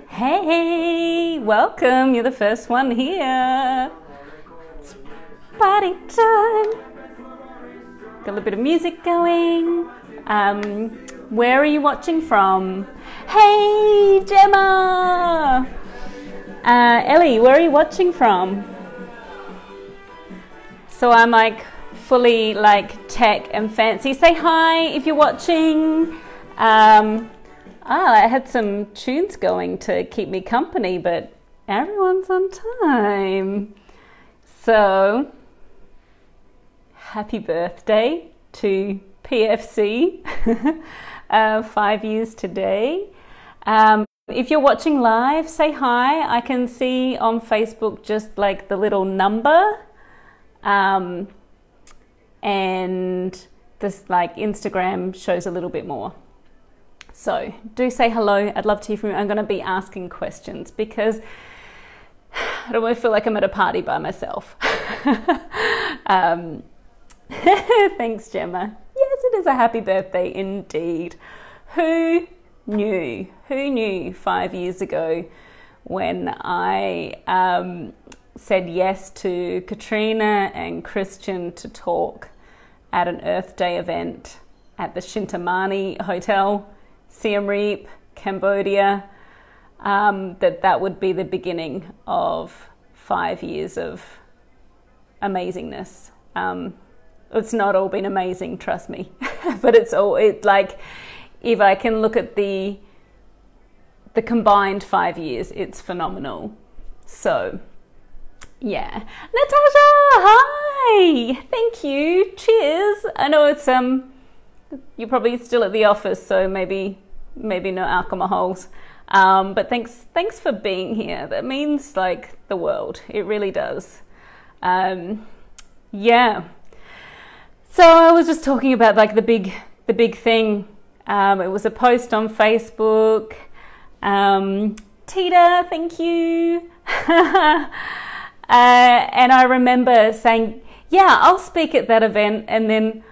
Hey, welcome. You're the first one here. It's party time. Got a little bit of music going. Where are you watching from? Hey, Gemma. Ellie, where are you watching from? So I'm like fully like tech and fancy. Say hi if you're watching. I had some tunes going to keep me company, but everyone's on time. So, happy birthday to PFC, 5 years today. If you're watching live, say hi. I can see on Facebook just like the little number, and this like Instagram shows a little bit more. So do say hello. I'd love to hear from you. I'm going to be asking questions because I don't want to feel like I'm at a party by myself. Thanks, Gemma. Yes, it is a happy birthday indeed. Who knew? Who knew 5 years ago when I said yes to Katrina and Christian to talk at an Earth Day event at the Shintamani Hotel, Siem Reap, Cambodia, that would be the beginning of 5 years of amazingness. It's not all been amazing, trust me, but it's like, if I can look at the combined 5 years, it's phenomenal. So, yeah. Natasha, hi! Thank you, cheers. I know it's, you're probably still at the office, so maybe no alcohols. But thanks for being here. That means like the world. It really does. Yeah. So I was just talking about like the big thing. It was a post on Facebook. Tita, thank you. And I remember saying, yeah, I'll speak at that event, and then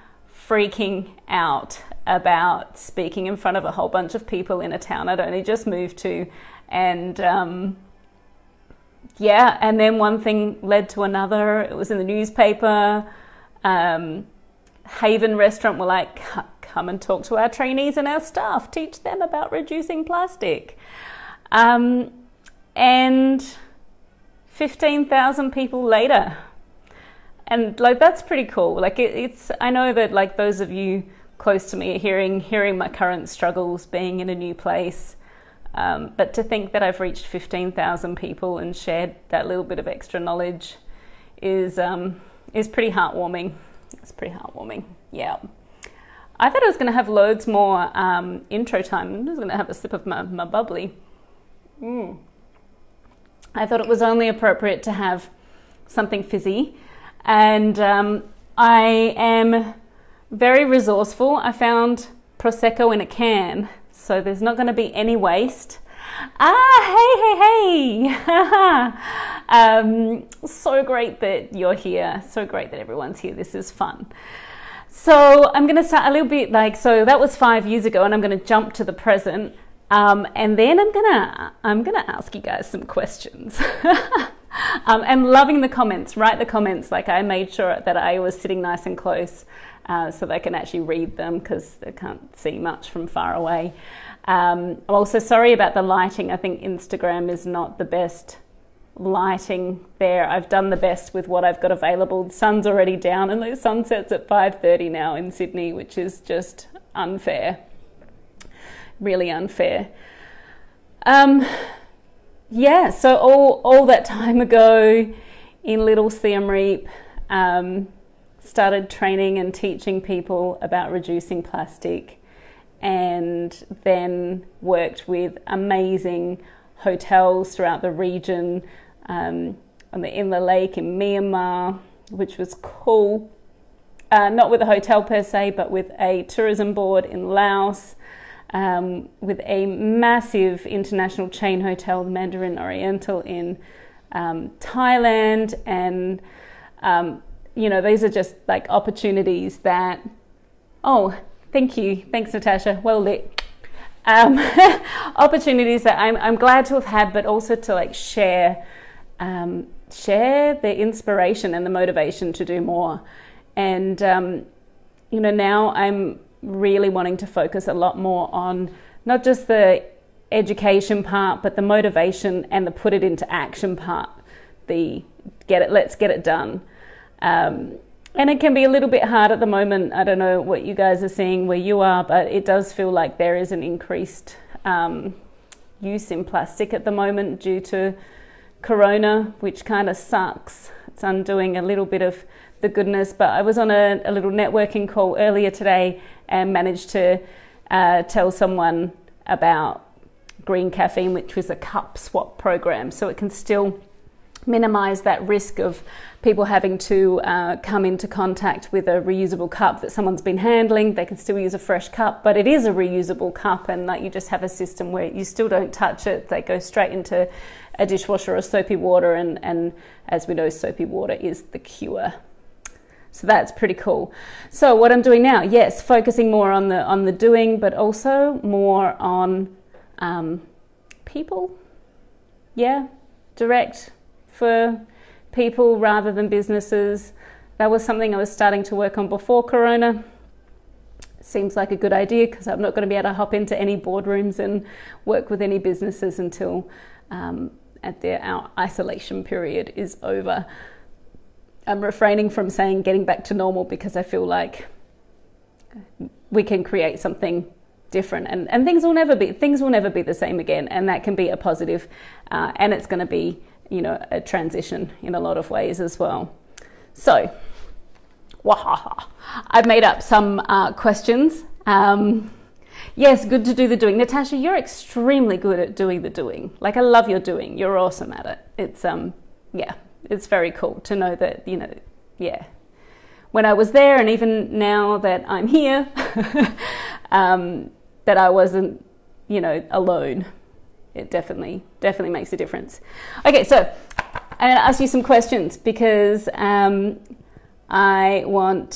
freaking out about speaking in front of a whole bunch of people in a town I'd only just moved to, and yeah, and then one thing led to another. It was in the newspaper. Haven Restaurant were like, come and talk to our trainees and our staff, teach them about reducing plastic, and 15,000 people later. And like, that's pretty cool. Like it's, I know that like those of you close to me are hearing my current struggles being in a new place. But to think that I've reached 15,000 people and shared that little bit of extra knowledge is pretty heartwarming. It's pretty heartwarming. Yeah. I thought I was going to have loads more intro time. I'm just going to have a sip of my bubbly. I thought it was only appropriate to have something fizzy. And I am very resourceful. I found Prosecco in a can, so there's not going to be any waste. Hey. So great that you're here. So great that everyone's here. This is fun. So I'm going to start a little bit like, so that was 5 years ago, and I'm going to jump to the present. And then I'm gonna ask you guys some questions. And loving the comments. Write the comments. Like, I made sure that I was sitting nice and close so they can actually read them, because they can't see much from far away. I'm also sorry about the lighting. I think Instagram is not the best lighting there. I've done the best with what I've got available. The sun's already down, and the sunset's at 5:30 now in Sydney, which is just unfair. Really unfair. Yeah, so all that time ago in Little Siem Reap, started training and teaching people about reducing plastic, and then worked with amazing hotels throughout the region, in the lake in Myanmar, which was cool. Not with a hotel per se, but with a tourism board in Laos, with a massive international chain hotel, the Mandarin Oriental in Thailand. And, you know, these are just like opportunities that, oh, thank you. Thanks, Natasha. Well lit. opportunities that I'm glad to have had, but also to like share the inspiration and the motivation to do more. And you know, now I'm really wanting to focus a lot more on not just the education part, but the motivation and the put it into action part. Let's get it done. And it can be a little bit hard at the moment. I don't know what you guys are seeing where you are, but it does feel like there is an increased use in plastic at the moment due to Corona, which kind of sucks. It's undoing a little bit of the goodness. But I was on a little networking call earlier today and managed to tell someone about green caffeine, which was a cup swap program. So it can still minimize that risk of people having to come into contact with a reusable cup that someone's been handling. They can still use a fresh cup, but it is a reusable cup, and like you just have a system where you still don't touch it. They go straight into a dishwasher or soapy water, and as we know, soapy water is the cure. So that's pretty cool. So what I'm doing now, yes, focusing more on the doing, but also more on people. Yeah, direct for people rather than businesses. That was something I was starting to work on before Corona. Seems like a good idea because I'm not going to be able to hop into any boardrooms and work with any businesses until our isolation period is over. I'm refraining from saying getting back to normal because I feel like we can create something different, and things will never be the same again, and that can be a positive, and it's going to be, you know, a transition in a lot of ways as well. So, wahaha, I've made up some questions. Yes, good to do the doing. Natasha, you're extremely good at doing the doing. Like, I love your doing. You're awesome at it. It's yeah, it's very cool to know that, you know, yeah. When I was there, and even now that I'm here, that I wasn't, you know, alone. It definitely makes a difference. Okay, so I'm going to ask you some questions because I want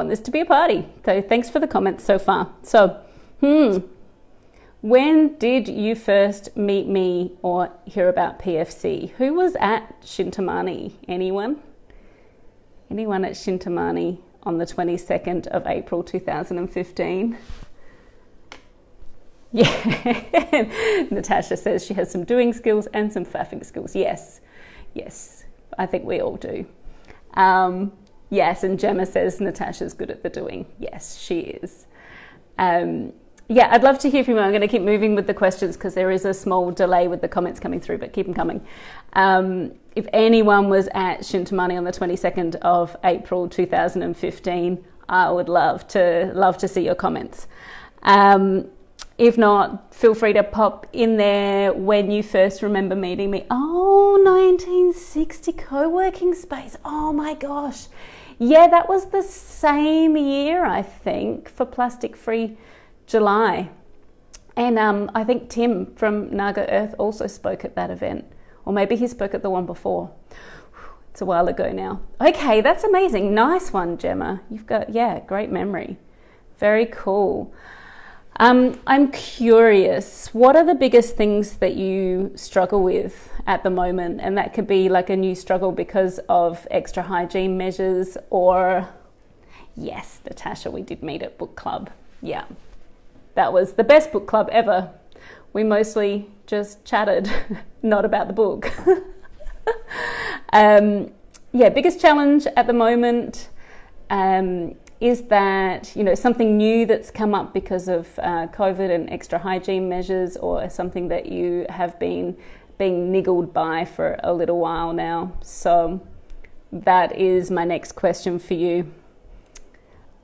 this to be a party. So thanks for the comments so far. So, when did you first meet me or hear about PFC? Who was at Shintamani? Anyone? Anyone at Shintamani on the 22nd of April 2015? Yeah, Natasha says she has some doing skills and some faffing skills. Yes, I think we all do. Yes, and Gemma says Natasha's good at the doing. Yes, she is. Yeah, I'd love to hear from you. I'm going to keep moving with the questions because there is a small delay with the comments coming through, but keep them coming. If anyone was at Shintamani on the 22nd of April 2015, I would love to see your comments. If not, feel free to pop in there when you first remember meeting me. Oh, 1960 co-working space. Oh my gosh. Yeah, that was the same year, I think, for Plastic Free July. And I think Tim from Naga Earth also spoke at that event. Or maybe he spoke at the one before. It's a while ago now. Okay, that's amazing. Nice one, Gemma. You've got, yeah, great memory. Very cool. I'm curious, what are the biggest things that you struggle with at the moment? And that could be like a new struggle because of extra hygiene measures, or, yes, Natasha, we did meet at book club. Yeah, that was the best book club ever. We mostly just chatted, not about the book. Yeah, biggest challenge at the moment is that, you know, something new that's come up because of COVID and extra hygiene measures, or something that you have been being niggled by for a little while now. So that is my next question for you.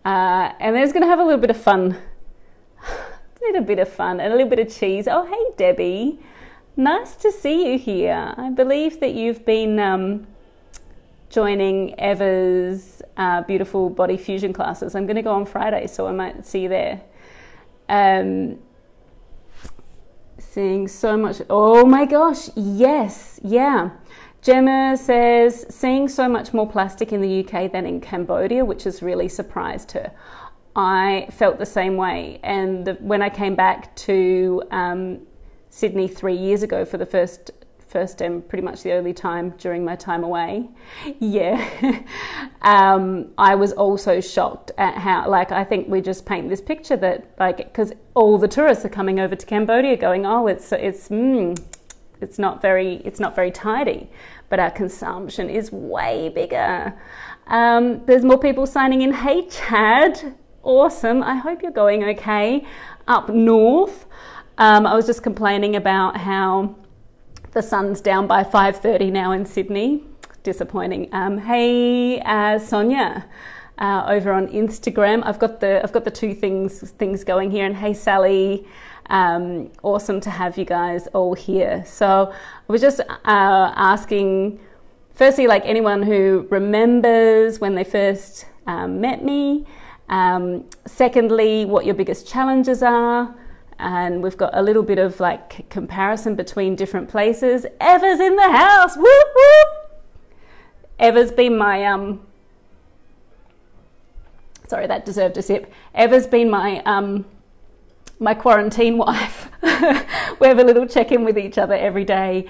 And there's going to have a little bit of fun. A little bit of fun and a little bit of cheese. Oh, hey, Debbie. Nice to see you here. I believe that you've been joining Eva's beautiful body fusion classes. I'm going to go on Friday, so I might see you there. Seeing so much. Oh my gosh, yes, yeah. Gemma says, seeing so much more plastic in the UK than in Cambodia, which has really surprised her. I felt the same way. And when I came back to Sydney 3 years ago for the first and pretty much the only time during my time away, I was also shocked at how, like, I think we just paint this picture that, like, because all the tourists are coming over to Cambodia going, oh, it's not very tidy, but our consumption is way bigger. There's more people signing in. Hey Chad, awesome. I hope you're going okay up north. I was just complaining about how the sun's down by 5:30 now in Sydney. Disappointing. Hey Sonia, over on Instagram. I've got the two things going here. And hey Sally, awesome to have you guys all here. So I was just asking, firstly, like, anyone who remembers when they first met me. Secondly, what your biggest challenges are. And we've got a little bit of like comparison between different places. Eva's in the house. Whoop whoop. Eva's been my sorry, that deserved a sip. Eva's been my my quarantine wife. We have a little check-in with each other every day,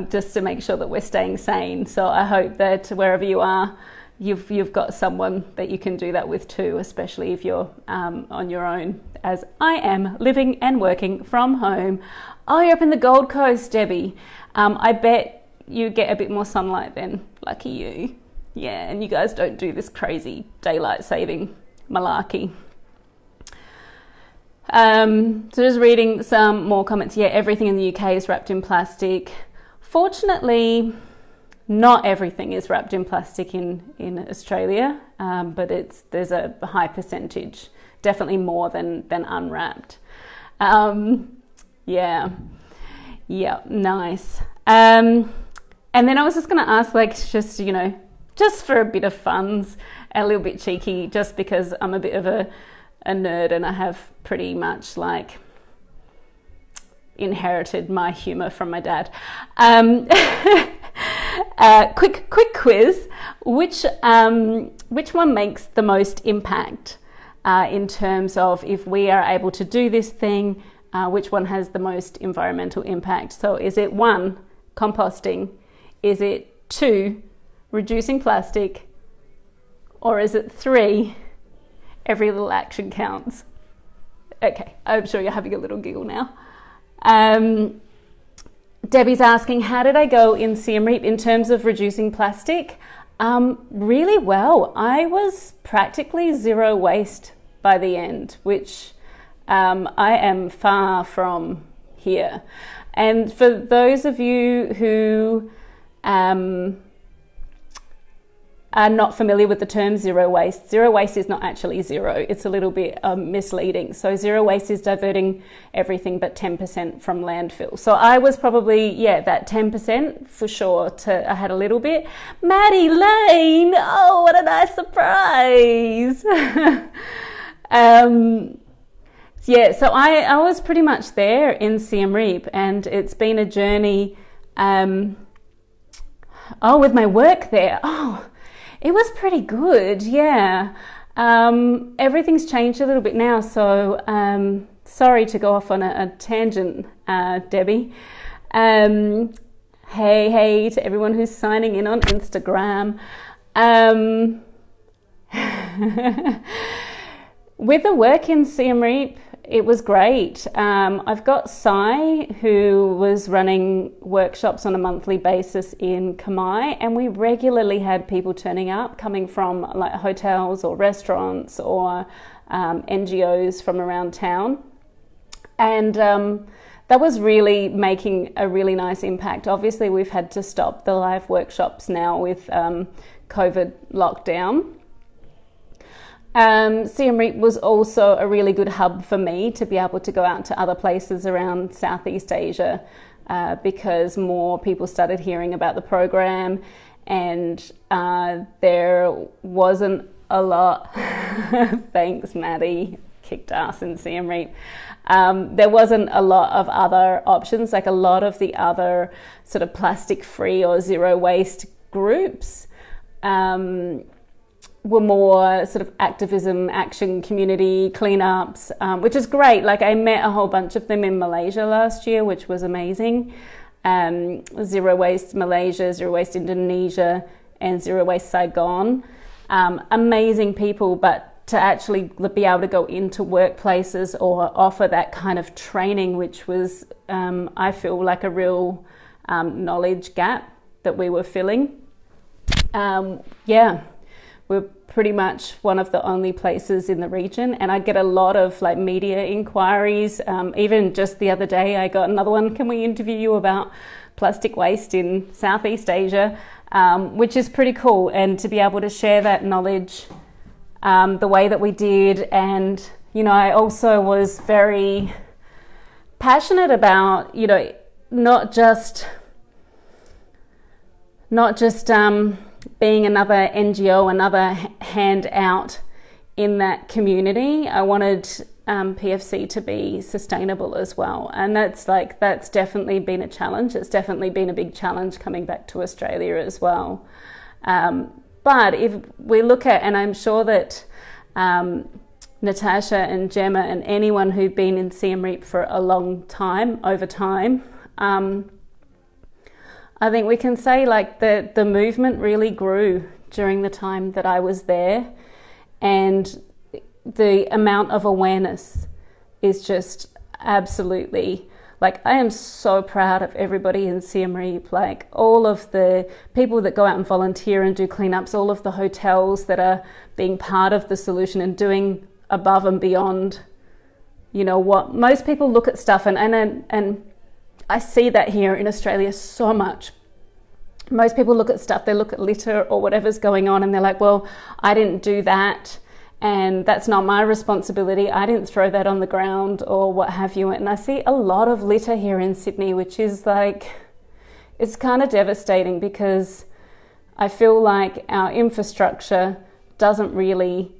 just to make sure that we're staying sane. So I hope that wherever you are, you've got someone that you can do that with too, especially if you're on your own, as I am, living and working from home. Oh, you're up in the Gold Coast, Debbie. I bet you get a bit more sunlight then. Lucky you. Yeah, and you guys don't do this crazy daylight saving malarkey. So just reading some more comments. Yeah, everything in the UK is wrapped in plastic. Fortunately, not everything is wrapped in plastic in Australia, but there's a high percentage, definitely more than unwrapped. Yeah, nice. And then I was just going to ask, like, just, you know, just for a bit of funs, a little bit cheeky, just because I'm a bit of a nerd and I have pretty much like inherited my humor from my dad. Quick quiz. Which one makes the most impact in terms of, if we are able to do this thing, which one has the most environmental impact? So is it 1, composting? Is it 2, reducing plastic? Or is it 3, every little action counts? Okay, I'm sure you're having a little giggle now. Debbie's asking, how did I go in Siem Reap in terms of reducing plastic? Really well. I was practically zero waste by the end, which I am far from here. And for those of you who are not familiar with the term zero waste is not actually zero. It's a little bit misleading. So zero waste is diverting everything but 10% from landfill. So I was probably, that 10% for sure. I had a little bit. Maddie Lane, oh, what a nice surprise. So I was pretty much there in Siem Reap, and it's been a journey. With my work there. It was pretty good, yeah. Everything's changed a little bit now, so sorry to go off on a tangent, Debbie. Hey to everyone who's signing in on Instagram. With the work in Siem Reap, it was great. I've got Sai, who was running workshops on a monthly basis in Khmer, and we regularly had people turning up, coming from like hotels or restaurants or NGOs from around town. And that was really making a really nice impact. Obviously, we've had to stop the live workshops now with COVID lockdown. Siem Reap was also a really good hub for me to be able to go out to other places around Southeast Asia, because more people started hearing about the program, and there wasn't a lot. Thanks, Maddie. Kicked ass in Siem Reap. There wasn't a lot of other options, like a lot of the other sort of plastic free or zero waste groups. were more sort of activism, action, community, cleanups, which is great. Like I met a whole bunch of them in Malaysia last year, which was amazing. Zero Waste Malaysia, Zero Waste Indonesia, and Zero Waste Saigon. Amazing people, but to actually be able to go into workplaces or offer that kind of training, which was, I feel like a real knowledge gap that we were filling. We're pretty much one of the only places in the region, and I get a lot of like media inquiries. Even just the other day I got another one, can we interview you about plastic waste in Southeast Asia, which is pretty cool. And to be able to share that knowledge the way that we did. And you know, I also was very passionate about, you know, not just being another NGO, another hand out in that community. I wanted PFC to be sustainable as well, and that's definitely been a challenge. It's definitely been a big challenge coming back to Australia as well. But if we look at, and I'm sure that Natasha and Gemma and anyone who've been in Siem Reap for a long time, over time, I think we can say like the movement really grew during the time that I was there, and the amount of awareness is just absolutely, like, I am so proud of everybody in Siem Reap, like all of the people that go out and volunteer and do cleanups, all of the hotels that are being part of the solution and doing above and beyond, you know, what most people look at stuff and I see that here in Australia so much. Most people look at stuff, they look at litter or whatever's going on and they're like, well, I didn't do that and that's not my responsibility. I didn't throw that on the ground or what have you. And I see a lot of litter here in Sydney, which is like, it's kind of devastating because I feel like our infrastructure doesn't really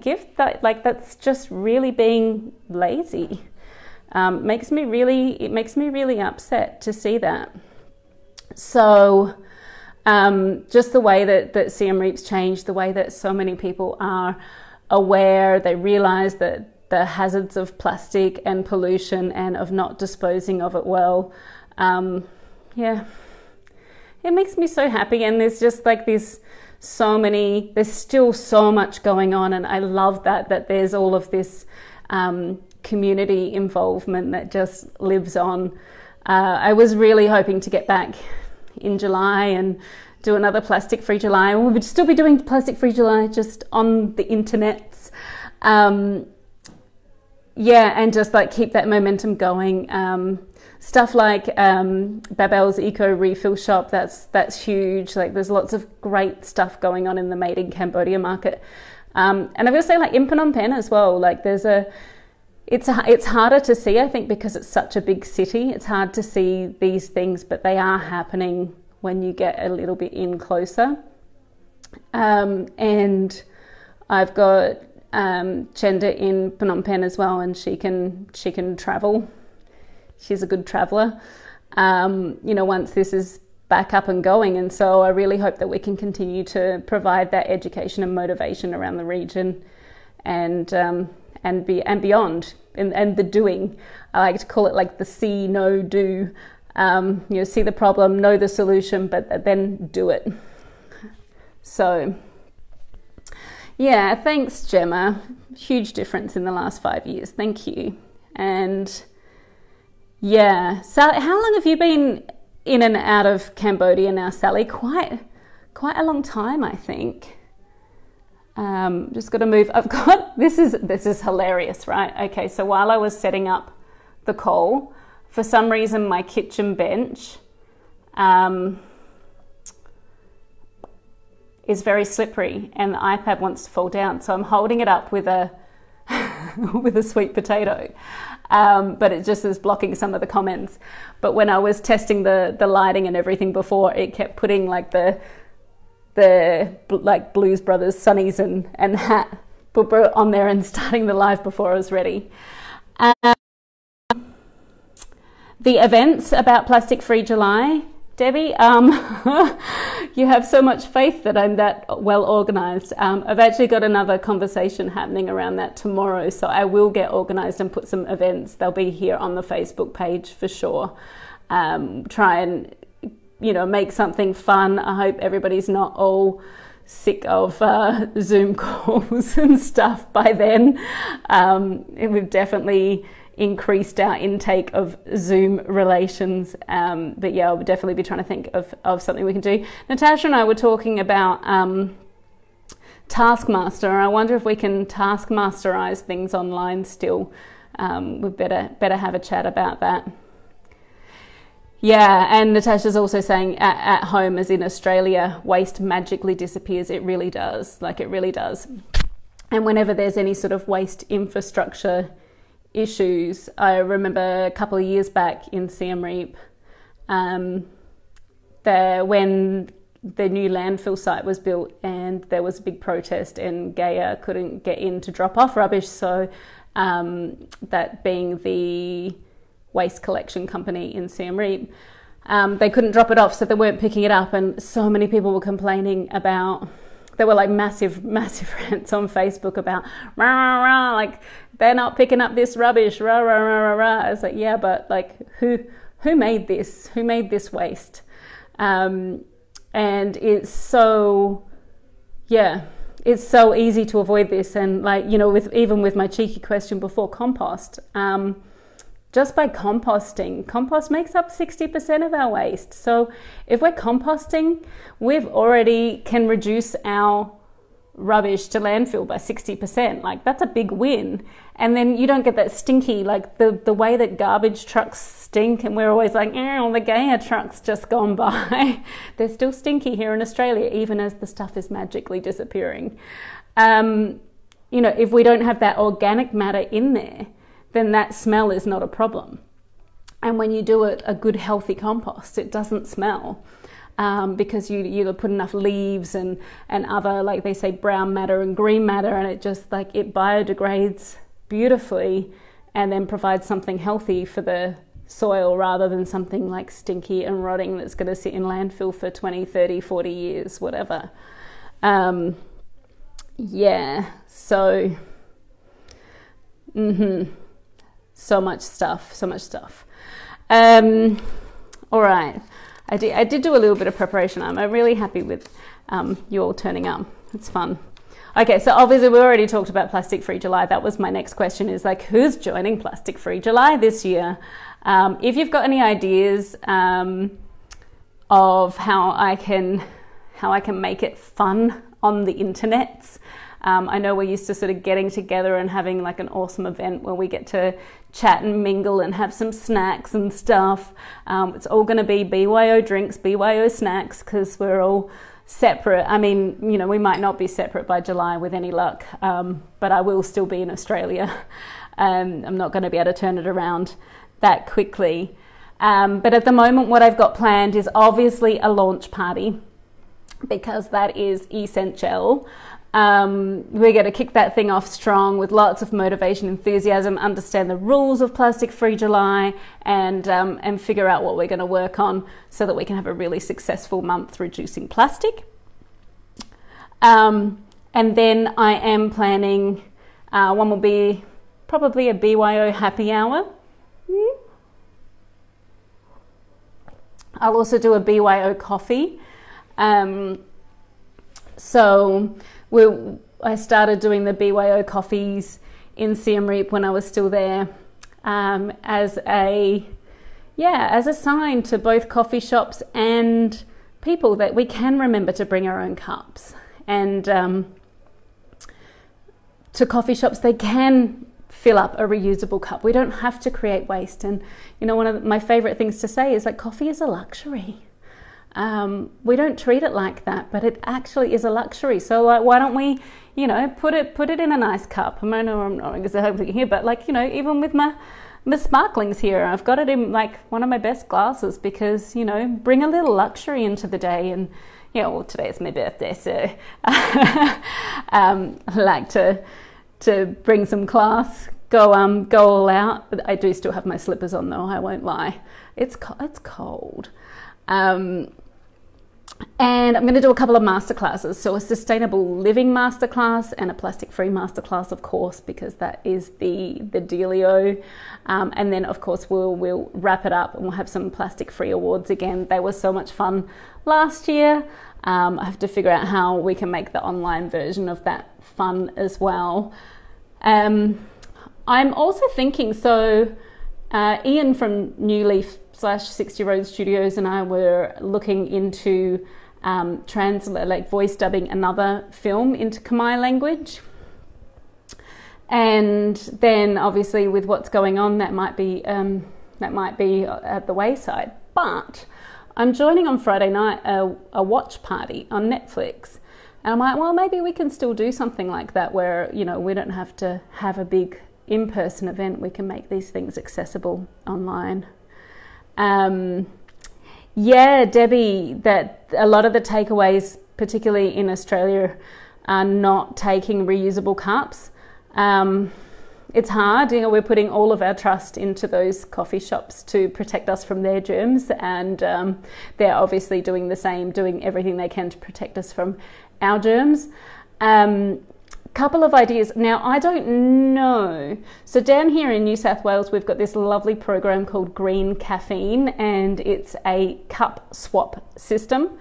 give that, like that's just really being lazy. It makes me really upset to see that. So just the way that Siem Reap's changed, the way that so many people are aware, they realise that the hazards of plastic and pollution and of not disposing of it well. It makes me so happy, and there's just like there's still so much going on, and I love that there's all of this community involvement that just lives on. I was really hoping to get back in July and do another Plastic Free July. We would still be doing Plastic Free July just on the internets. And just like keep that momentum going. Stuff like Babel's Eco Refill Shop, that's huge. Like there's lots of great stuff going on in the Made in Cambodia market. And I'm going to say like in Phnom Penh as well, like it's harder to see, I think, because it's such a big city. It's hard to see these things, but they are happening when you get a little bit in closer. And I've got Chenda in Phnom Penh as well, and she can travel. She's a good traveller, once this is back up and going. And so I really hope that we can continue to provide that education and motivation around the region and beyond, and the doing. I like to call it like the see, know, do. See the problem, know the solution, but then do it. So yeah, thanks Gemma. Huge difference in the last 5 years. Thank you. And yeah, so how long have you been in and out of Cambodia now, Sally? Quite a long time, I think. Just got to move. I've got, this is hilarious, right? Okay, so while I was setting up the call, for some reason my kitchen bench is very slippery and the iPad wants to fall down. So I'm holding it up with a with a sweet potato, but it just is blocking some of the comments. But when I was testing the lighting and everything before, it kept putting like the like Blues Brothers sunnies and hat on there and starting the live before I was ready. The events about Plastic Free July, Debbie, you have so much faith that I'm that well organised. I've actually got another conversation happening around that tomorrow, so I will get organised and put some events. They'll be here on the Facebook page for sure. Try and, make something fun. I hope everybody's not all sick of Zoom calls and stuff by then. We've definitely increased our intake of Zoom relations, but yeah, I'll definitely be trying to think of something we can do. Natasha and I were talking about Taskmaster. I wonder if we can taskmasterize things online still. We better have a chat about that. Yeah, and Natasha's also saying at home, as in Australia, waste magically disappears. It really does, it really does. And whenever there's any sort of waste infrastructure issues, I remember a couple of years back in Siem Reap, when the new landfill site was built and there was a big protest and Gaia couldn't get in to drop off rubbish, so that being the waste collection company in Siem Reap, they couldn't drop it off, so they weren't picking it up, and so many people were complaining about. There were massive rants on Facebook about rah, rah, rah, they're not picking up this rubbish, rah, rah, rah, rah, rah. I was yeah, but who made this? Who made this waste? And it's so, it's so easy to avoid this. And even with my cheeky question before, compost, just by composting, compost makes up 60% of our waste. So if we're composting, we've already can reduce our rubbish to landfill by 60%. That's a big win. And then you don't get that stinky, the way that garbage trucks stink, and we're always the Gaia truck's just gone by. They're still stinky here in Australia, even as the stuff is magically disappearing. If we don't have that organic matter in there, then that smell is not a problem. And when you do a good healthy compost, it doesn't smell, because you put enough leaves and other, they say, brown matter and green matter, and it just it biodegrades beautifully and then provides something healthy for the soil, rather than something stinky and rotting that's going to sit in landfill for 20, 30, 40 years, whatever. So so much stuff. All right, I did do a little bit of preparation. I'm really happy with you all turning up. It's fun. Okay, so obviously we already talked about Plastic Free July. That was my next question, is who's joining Plastic Free July this year? If you've got any ideas of how I can make it fun on the internets. I know we're used to sort of getting together and having an awesome event where we get to chat and mingle and have some snacks and stuff. It's all going to be BYO drinks, BYO snacks, because we're all separate. I mean, we might not be separate by July with any luck, but I will still be in Australia. I'm not going to be able to turn it around that quickly. But at the moment, what I've got planned is obviously a launch party, because that is essential. We're going to kick that thing off strong with lots of motivation, enthusiasm, understand the rules of Plastic Free July, and figure out what we're going to work on so that we can have a really successful month reducing plastic. And then I am planning, one will be probably a BYO happy hour. I'll also do a BYO coffee. I started doing the BYO coffees in Siem Reap when I was still there, as a sign to both coffee shops and people that we can remember to bring our own cups. And to coffee shops, they can fill up a reusable cup. We don't have to create waste. And one of my favorite things to say is coffee is a luxury. We don't treat it like that, but it actually is a luxury. So why don't we, put it in a nice cup? I know I'm not exactly here, but even with my sparklings here, I've got it in one of my best glasses, because bring a little luxury into the day. And today is my birthday, so I like to bring some class, go all out. But I do still have my slippers on, though, I won't lie. It's cold. And I'm going to do a couple of masterclasses. So a sustainable living masterclass and a plastic-free masterclass, of course, because that is the dealio. And then, of course, we'll wrap it up and we'll have some plastic-free awards again. They were so much fun last year. I have to figure out how we can make the online version of that fun as well. I'm also thinking, so Ian from New Leaf / 60 Road Studios and I were looking into voice dubbing another film into Khmer language. And then obviously with what's going on, that might be at the wayside. But I'm joining on Friday night a watch party on Netflix. And I'm like, well, maybe we can still do something like that where, you know, we don't have to have a big in-person event. We can make these things accessible online. Yeah, Debbie, that a lot of the takeaways, particularly in Australia, are not taking reusable cups. It's hard, you know, we're putting all of our trust into those coffee shops to protect us from their germs, and they're obviously doing the same, doing everything they can to protect us from our germs. Couple of ideas. Now, I don't know. So down here in New South Wales, we've got this lovely program called Green Caffeine, and it's a cup swap system.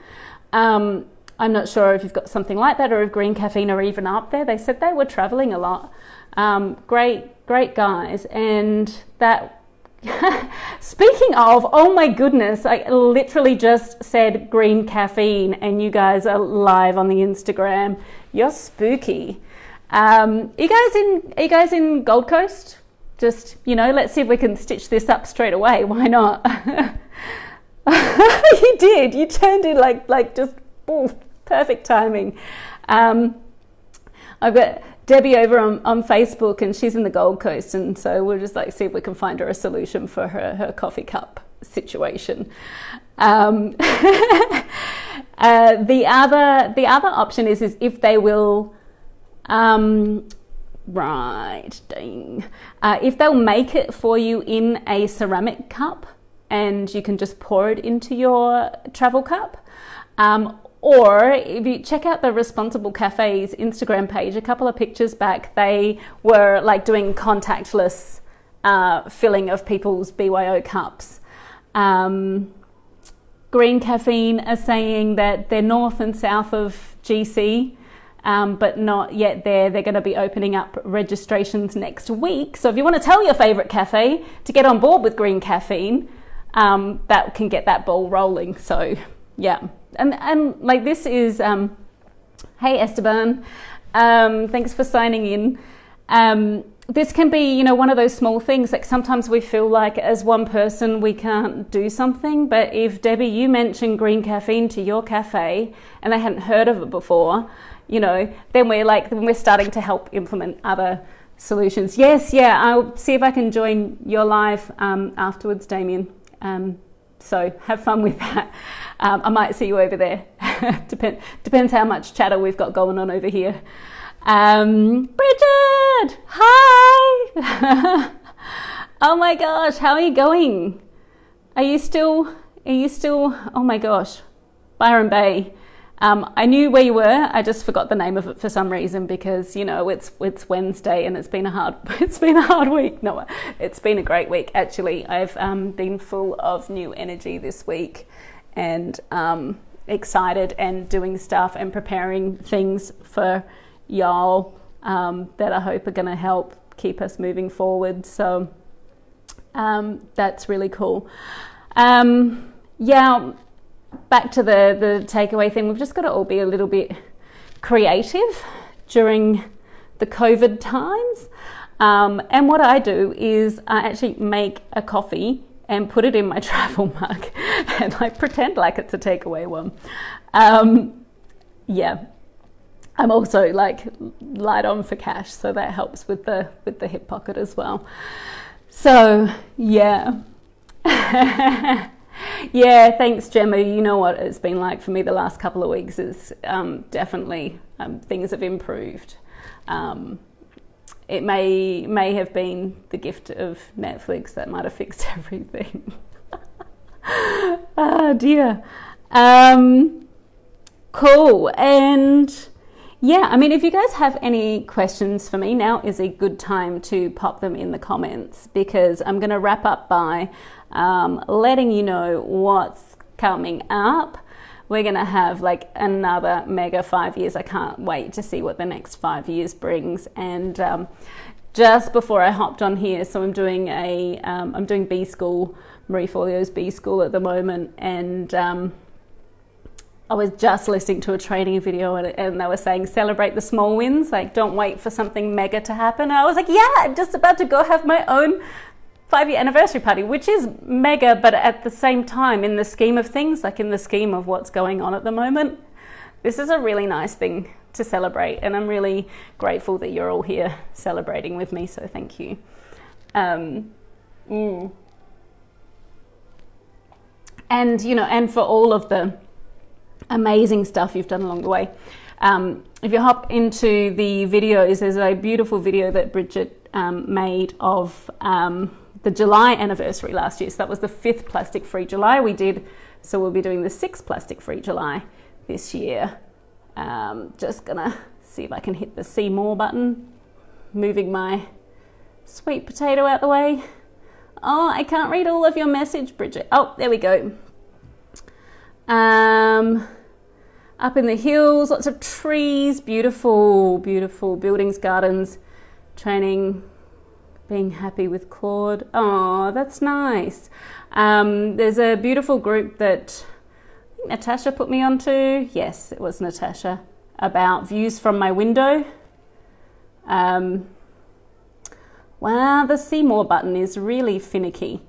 I'm not sure if you've got something like that or if Green Caffeine are even up there. They said they were traveling a lot. Great guys. And that, speaking of, oh my goodness, I literally just said Green Caffeine and you guys are live on the Instagram. You're spooky. Are you guys in Gold Coast? Just, you know, let's see if we can stitch this up straight away. Why not? You did. You turned in like just ooh, perfect timing. I've got Debbie over on Facebook and she's in the Gold Coast, and so we'll just like see if we can find her a solution for her coffee cup situation. The other option is if they will if they'll make it for you in a ceramic cup and you can just pour it into your travel cup, or if you check out the Responsible Cafe's Instagram page, a couple of pictures back, they were like doing contactless filling of people's BYO cups. Green Caffeine are saying that they're north and south of GC, but not yet there. They're going to be opening up registrations next week. So if you want to tell your favourite cafe to get on board with Green Caffeine, that can get that ball rolling. So yeah, and like this is, hey Esteban, thanks for signing in. This can be, you know, one of those small things. Like sometimes we feel like as one person we can't do something, but if Debbie, you mentioned Green Caffeine to your cafe and they hadn't heard of it before, you know, then we're starting to help implement other solutions. Yes, yeah, I'll see if I can join your live afterwards, Damien. So have fun with that. I might see you over there. Depends how much chatter we've got going on over here. Bridget, hi. Oh my gosh, how are you going? Are you still, oh my gosh, Byron Bay. I knew where you were, I just forgot the name of it for some reason because, you know, it's Wednesday and it's been a hard week. No, it's been a great week actually. I've been full of new energy this week and excited and doing stuff and preparing things for y'all that I hope are going to help keep us moving forward. So that's really cool. Yeah, back to the takeaway thing. We've just got to all be a little bit creative during the COVID times. And what I do is I actually make a coffee and put it in my travel mug and like pretend like it's a takeaway one. Yeah. I'm also like light on for cash, so that helps with the hip pocket as well. So yeah. Yeah, thanks Gemma. You know what it's been like for me the last couple of weeks is definitely things have improved. It may have been the gift of Netflix that might have fixed everything. Oh dear. Cool. And yeah, I mean, if you guys have any questions for me, now is a good time to pop them in the comments, because I'm going to wrap up by letting you know what's coming up. We're going to have like another mega 5 years. I can't wait to see what the next 5 years brings. And just before I hopped on here, so I'm doing I'm doing B School, Marie Forleo's B School at the moment, and I was just listening to a training video, and they were saying celebrate the small wins, like don't wait for something mega to happen. And I was like, yeah, I'm just about to go have my own 5-year anniversary party, which is mega, but at the same time, in the scheme of things, like in the scheme of what's going on at the moment, this is a really nice thing to celebrate, and I'm really grateful that you're all here celebrating with me, so thank you. And you know, and for all of the amazing stuff you've done along the way. If you hop into the videos, there's a beautiful video that Bridget made of the July anniversary last year. So that was the 5th plastic-free July we did. So we'll be doing the 6th plastic-free July this year. Just gonna see if I can hit the see more button, moving my sweet potato out the way. Oh, I can't read all of your message, Bridget. Oh, there we go. Up in the hills, lots of trees, beautiful, beautiful buildings, gardens, training, being happy with Claude. Oh, that's nice. There's a beautiful group that I think Natasha put me onto. Yes, it was Natasha, about views from my window. Wow, the see more button is really finicky.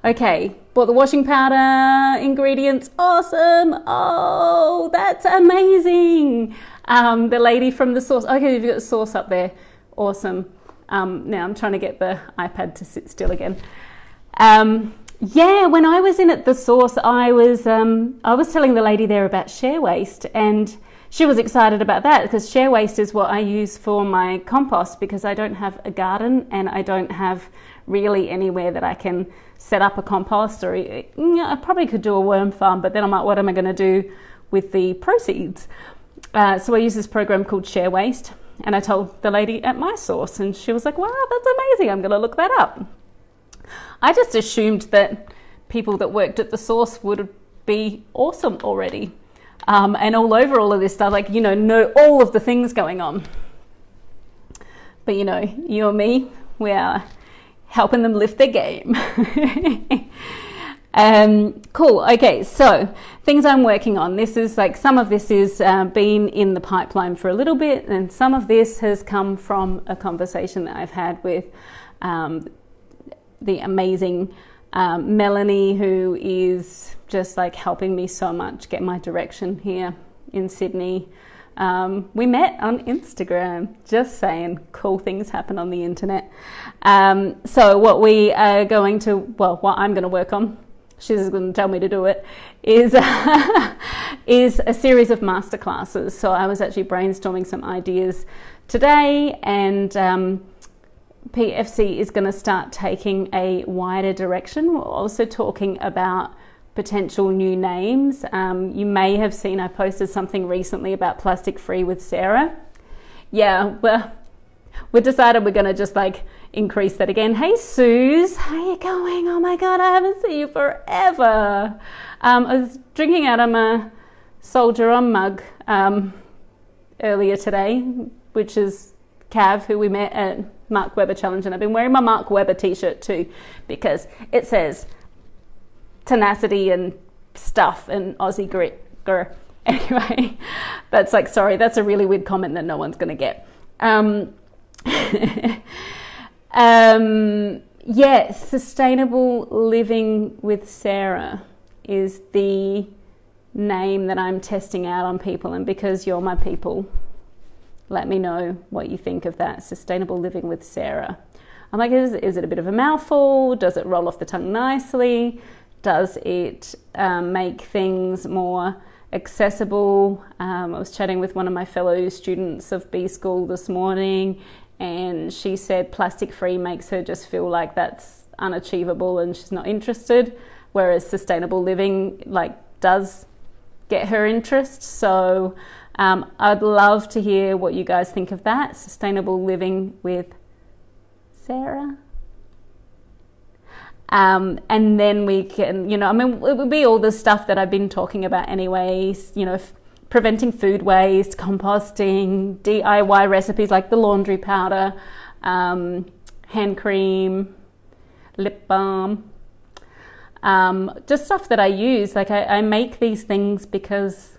Okay, bought the washing powder, ingredients, awesome. Oh, that's amazing. The lady from the source, okay, you've got the source up there, awesome. Now I'm trying to get the iPad to sit still again. Yeah, when I was in at the source, I was telling the lady there about share waste, and she was excited about that, because share waste is what I use for my compost, because I don't have a garden and I don't have really anywhere that I can set up a compost, or you know, I probably could do a worm farm, but then I'm like, what am I going to do with the proceeds? So I use this program called Share Waste, and I told the lady at my source, and she was like, wow, that's amazing, I'm going to look that up. I just assumed that people that worked at the source would be awesome already, and all over all of this stuff, like, you know all of the things going on. But you know, you and me, we are helping them lift their game. Cool. Okay, so things I'm working on. This is like, some of this is been in the pipeline for a little bit, and some of this has come from a conversation that I've had with the amazing Melanie, who is just like helping me so much get my direction here in Sydney. We met on Instagram, just saying, cool things happen on the internet. So what we are going to, well, what I'm going to work on, she's going to tell me to do it, is is a series of masterclasses. So I was actually brainstorming some ideas today, and PFC is going to start taking a wider direction. We're also talking about potential new names. You may have seen I posted something recently about plastic free with Sarah. Yeah, well, we decided we're going to just like increase that again. Hey Suze, how you going? Oh my God, I haven't seen you forever. I was drinking out of my Soldier On mug earlier today, which is Cav, who we met at Mark Webber Challenge, and I've been wearing my Mark Webber t-shirt too, because it says tenacity and stuff and Aussie grit. Grr. Anyway, that's like, sorry, that's a really weird comment that no one's gonna get. Yes, Sustainable Living with Sarah is the name that I'm testing out on people, and because you're my people, let me know what you think of that. Sustainable Living with Sarah. I'm like, is it a bit of a mouthful? Does it roll off the tongue nicely? Does it make things more accessible? I was chatting with one of my fellow students of B School this morning, and she said plastic free makes her just feel like that's unachievable and she's not interested, whereas sustainable living like does get her interest. So I'd love to hear what you guys think of that. Sustainable living with Sarah. And then we can, you know, I mean, it would be all the stuff that I've been talking about anyways, you know, preventing food waste, composting, DIY recipes like the laundry powder, hand cream, lip balm, just stuff that I use. Like I make these things because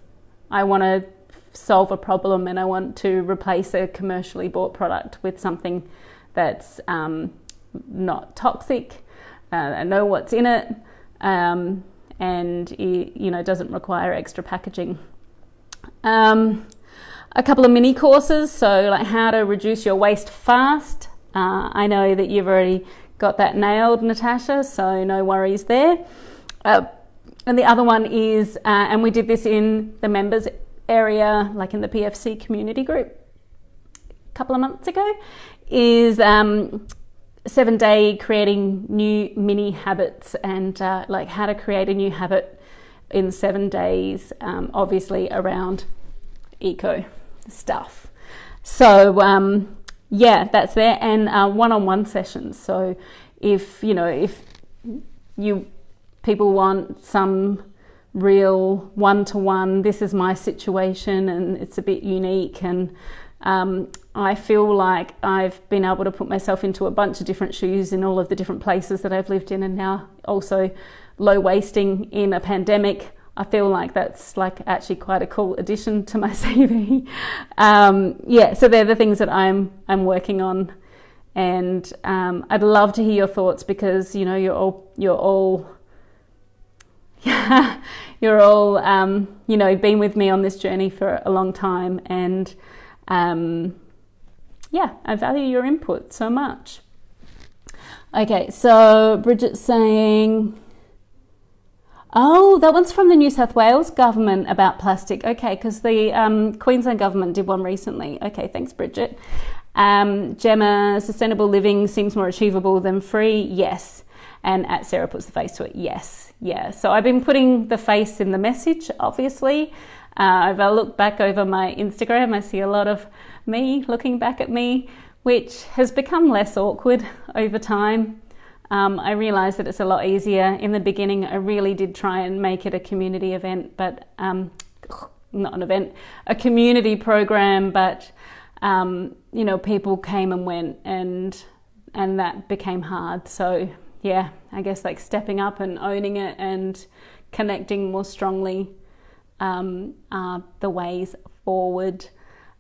I want to solve a problem and I want to replace a commercially bought product with something that's not toxic. I know what's in it, and it, you know, doesn't require extra packaging. A couple of mini courses, so like how to reduce your waste fast. I know that you've already got that nailed, Natasha, so no worries there. And the other one is, and we did this in the members area, like in the PFC community group a couple of months ago, is 7-day creating new mini habits, and like how to create a new habit in 7 days, obviously around eco stuff. So yeah, that's there. And one-on-one sessions. So if you know, if people want some real one-to-one, this is my situation and it's a bit unique, and I feel like I've been able to put myself into a bunch of different shoes in all of the different places that I've lived in, and now also low wasting in a pandemic. I feel like that's like actually quite a cool addition to my CV. Yeah, so they're the things that I'm working on, and I'd love to hear your thoughts, because you know you're all you know, been with me on this journey for a long time, and yeah, I value your input so much. Okay, so Bridget's saying, oh, that one's from the New South Wales government about plastic. Okay, because the Queensland government did one recently. Okay, thanks, Bridget. Gemma, sustainable living seems more achievable than free. Yes. And at Sarah puts the face to it. Yes. Yeah. So I've been putting the face in the message, obviously. If I look back over my Instagram, I see a lot of me looking back at me, which has become less awkward over time. I realised that it's a lot easier. In the beginning, I really did try and make it a community event, but not an event, a community program. But you know, people came and went, and that became hard. So yeah, I guess like stepping up and owning it and connecting more strongly are the ways forward.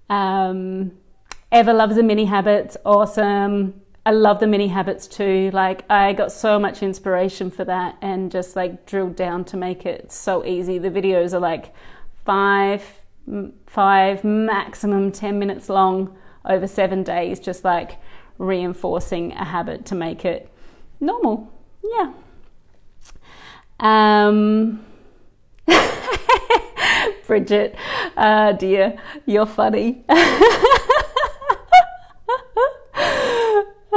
Eva loves the mini habits. Awesome. I love the mini habits too. Like I got so much inspiration for that, and just like drilled down to make it so easy. The videos are like five maximum 10 minutes long over 7 days, just like reinforcing a habit to make it normal. Yeah. Bridget, dear, you're funny.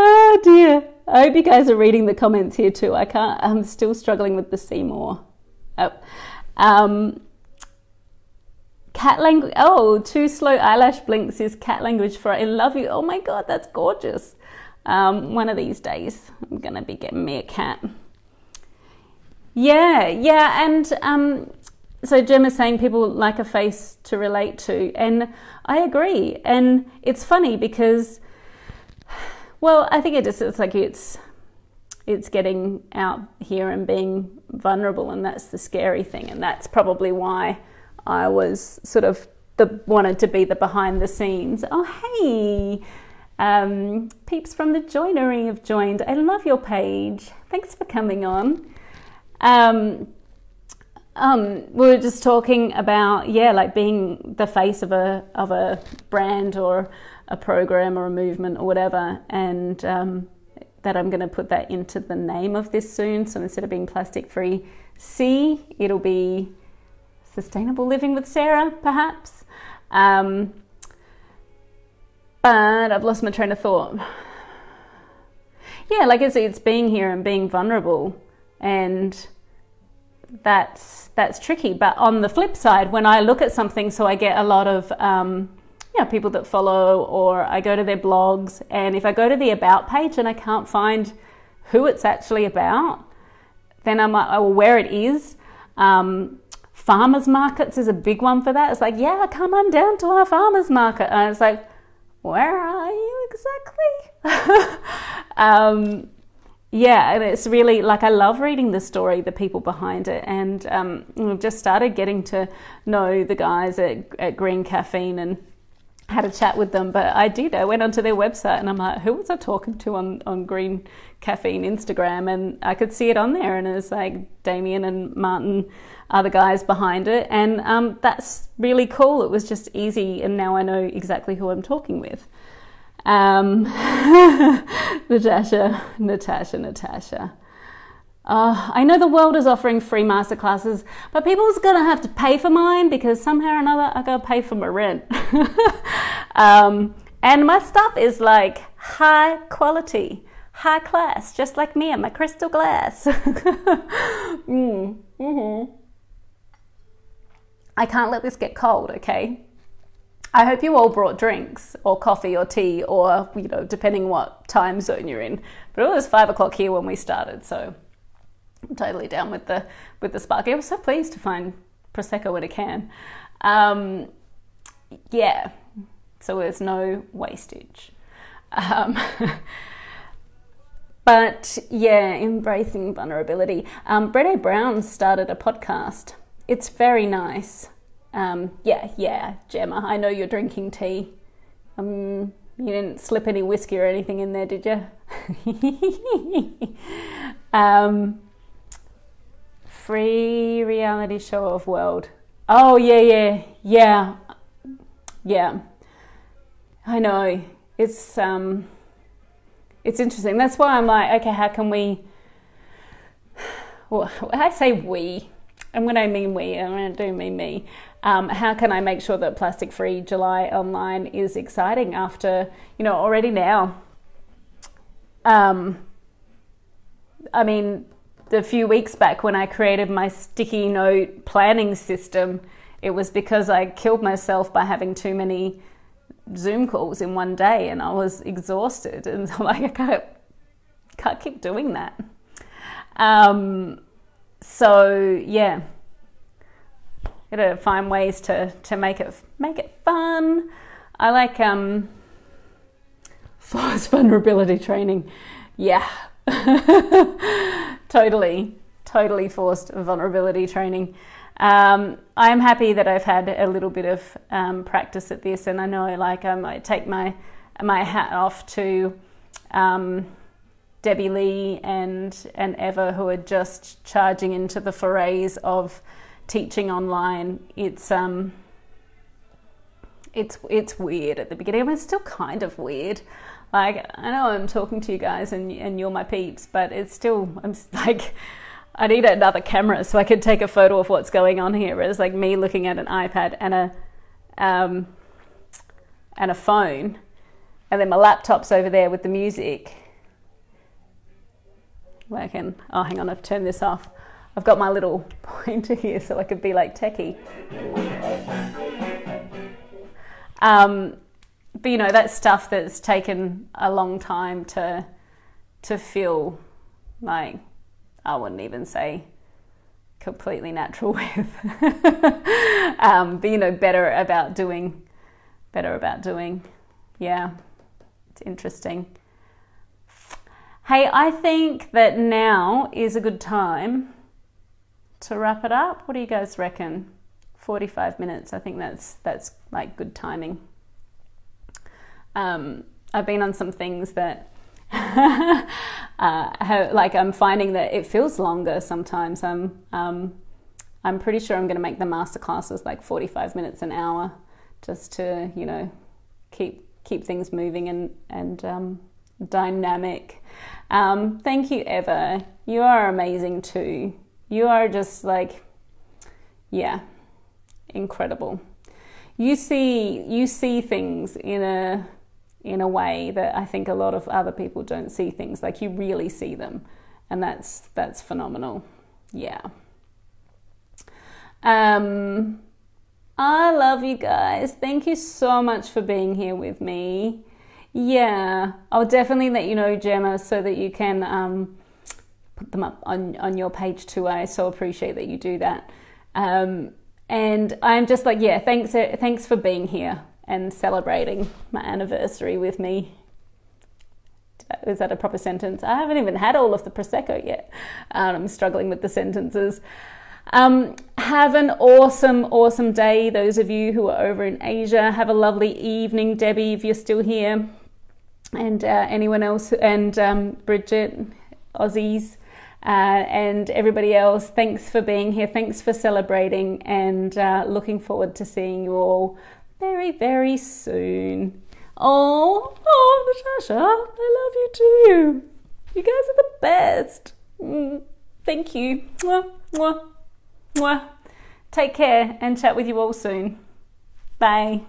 Oh dear. I hope you guys are reading the comments here too. I'm still struggling with the Seymour. Cat language. Oh, 2 slow eyelash blinks is cat language for I love you. Oh my God, that's gorgeous. One of these days I'm gonna be getting me a cat. Yeah, and so Gemma's saying people like a face to relate to, and I agree. And it's funny because, well, I think it's getting out here and being vulnerable, and that's the scary thing, and that's probably why I was sort of wanted to be the behind the scenes. Oh hey, peeps from the joinery have joined. I love your page. Thanks for coming on. We were just talking about, yeah, like being the face of a brand or a program or a movement or whatever, and that I'm going to put that into the name of this soon. So instead of being plastic free C, it'll be sustainable living with Sarah, perhaps. But I've lost my train of thought. Yeah, like it's being here and being vulnerable, and that's tricky. But on the flip side, when I look at something, so I get a lot of people that follow, or I go to their blogs, and if I go to the about page and I can't find who it's actually about, then I'm like, oh, where it is. Farmers markets is a big one for that. It's like, yeah, come on down to our farmers market, and it's like, where are you exactly? Yeah, and it's really like, I love reading the story, the people behind it, and we've just started getting to know the guys at Green Caffeine and had a chat with them. But I went onto their website and I'm like, who was I talking to on Green Caffeine Instagram? And I could see it on there, and it was like Damien and Martin are the guys behind it, and that's really cool. It was just easy, and now I know exactly who I'm talking with. Natasha. I know the world is offering free masterclasses, but people's gonna have to pay for mine, because somehow or another I gotta pay for my rent. And my stuff is like high quality, high class, just like me and my crystal glass. I can't let this get cold, okay? I hope you all brought drinks or coffee or tea, or, depending what time zone you're in. But it was 5 o'clock here when we started, so I'm totally down with the sparkling. I was so pleased to find Prosecco in a can. Yeah, so there's no wastage. But yeah, embracing vulnerability. Brené Brown started a podcast. It's very nice. Yeah, Gemma, I know you're drinking tea. You didn't slip any whiskey or anything in there, did you? Free reality show of world. Oh, yeah. I know. It's interesting. That's why I'm like, okay, how can we... Well, I say we. I'm going to mean we. I'm going to do mean me. How can I make sure that Plastic Free July online is exciting after, already now? I mean, a few weeks back when I created my sticky note planning system, it was because I killed myself by having too many Zoom calls in one day, and I was exhausted, and I'm like, I can't keep doing that. So yeah, gotta find ways to make it fun. I like forced vulnerability training. Yeah. Totally forced vulnerability training. I'm happy that I've had a little bit of practice at this, and I know, like, I might take my hat off to Debbie Lee and Eva, who are just charging into the forays of teaching online. It's weird at the beginning. I mean, it's still kind of weird. Like, I know I'm talking to you guys and you're my peeps, but it's still, I'm like, I need another camera so I can take a photo of what's going on here. It's like me looking at an iPad and a phone, and then my laptop's over there with the music. Working. Oh, hang on, I've turned this off. I've got my little pointer here so I could be like techie. But that's stuff that's taken a long time to feel like, I wouldn't even say completely natural with. But better about doing. Yeah, it's interesting. Hey, I think that now is a good time to wrap it up. What do you guys reckon? 45 minutes. I think that's like good timing. I've been on some things that I'm finding that it feels longer sometimes. I'm pretty sure I'm going to make the masterclasses like 45 minutes an hour, just to keep things moving and dynamic. Thank you, Eva. You are amazing too. You are just like, yeah, incredible. You see things in in a way that I think a lot of other people don't see things. Like, you really see them, and that's phenomenal. Yeah. I love you guys. Thank you so much for being here with me. Yeah, I'll definitely let you know, Gemma, so that you can put them up on your page too. I so appreciate that you do that. And I'm just like, yeah, thanks for being here and celebrating my anniversary with me. Is that a proper sentence? I haven't even had all of the Prosecco yet. I'm struggling with the sentences. Have an awesome day. Those of you who are over in Asia, have a lovely evening. Debbie, if you're still here, and anyone else, and Bridget, Aussies, and everybody else, thanks for being here. Thanks for celebrating, and looking forward to seeing you all very, very soon. Oh, Natasha, I love you too. You guys are the best. Thank you. Mwah, mwah, mwah. Take care, and chat with you all soon. Bye.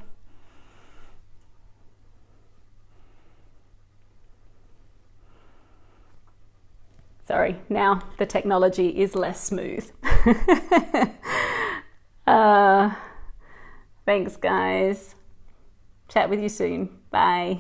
Sorry, now the technology is less smooth. Thanks, guys. Chat with you soon. Bye.